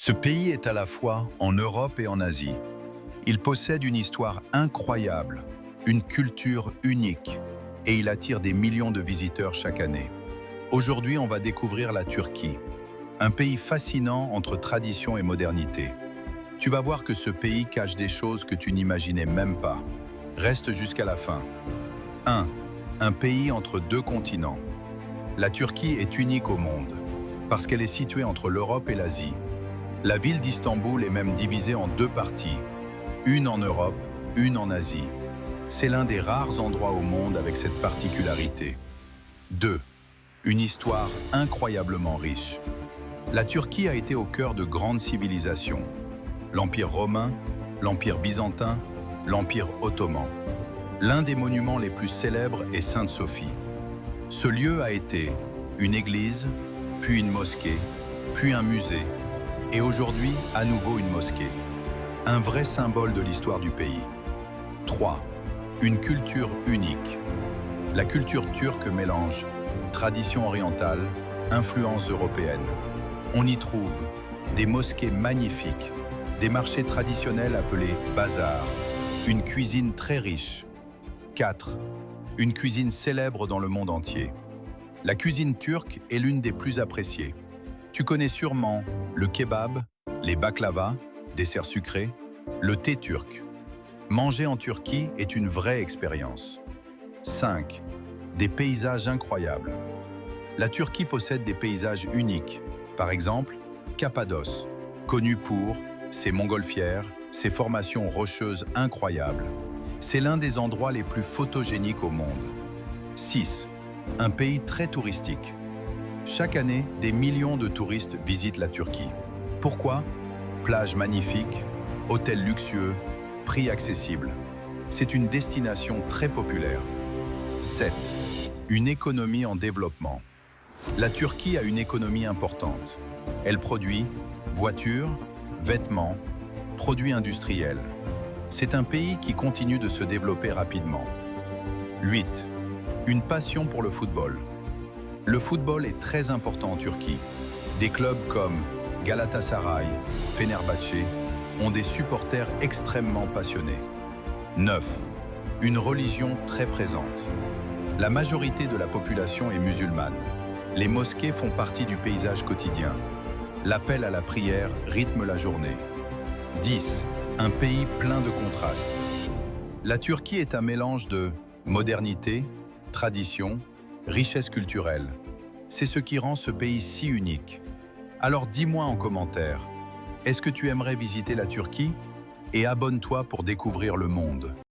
Ce pays est à la fois en Europe et en Asie. Il possède une histoire incroyable, une culture unique, et il attire des millions de visiteurs chaque année. Aujourd'hui, on va découvrir la Turquie, un pays fascinant entre tradition et modernité. Tu vas voir que ce pays cache des choses que tu n'imaginais même pas. Reste jusqu'à la fin. 1. Un pays entre deux continents. La Turquie est unique au monde, parce qu'elle est située entre l'Europe et l'Asie. La ville d'Istanbul est même divisée en deux parties, une en Europe, une en Asie. C'est l'un des rares endroits au monde avec cette particularité. 2. Une histoire incroyablement riche. La Turquie a été au cœur de grandes civilisations. L'Empire romain, l'Empire byzantin, l'Empire ottoman. L'un des monuments les plus célèbres est Sainte-Sophie. Ce lieu a été une église, puis une mosquée, puis un musée, et aujourd'hui, à nouveau une mosquée. Un vrai symbole de l'histoire du pays. 3. Une culture unique. La culture turque mélange tradition orientale, influence européenne. On y trouve des mosquées magnifiques, des marchés traditionnels appelés bazars, une cuisine très riche. 4. Une cuisine célèbre dans le monde entier. La cuisine turque est l'une des plus appréciées. Tu connais sûrement le kebab, les baklava, desserts sucrés, le thé turc. Manger en Turquie est une vraie expérience. 5. Des paysages incroyables. La Turquie possède des paysages uniques. Par exemple, Cappadoce, connu pour ses montgolfières, ses formations rocheuses incroyables. C'est l'un des endroits les plus photogéniques au monde. 6. Un pays très touristique. Chaque année, des millions de touristes visitent la Turquie. Pourquoi? Plages magnifiques, hôtels luxueux, prix accessibles. C'est une destination très populaire. 7. Une économie en développement. La Turquie a une économie importante. Elle produit voitures, vêtements, produits industriels. C'est un pays qui continue de se développer rapidement. 8. Une passion pour le football. Le football est très important en Turquie. Des clubs comme Galatasaray, Fenerbahçe ont des supporters extrêmement passionnés. 9. Une religion très présente. La majorité de la population est musulmane. Les mosquées font partie du paysage quotidien. L'appel à la prière rythme la journée. 10. Un pays plein de contrastes. La Turquie est un mélange de modernité, tradition, richesse culturelle. C'est ce qui rend ce pays si unique. Alors dis-moi en commentaire, est-ce que tu aimerais visiter la Turquie? Et abonne-toi pour découvrir le monde.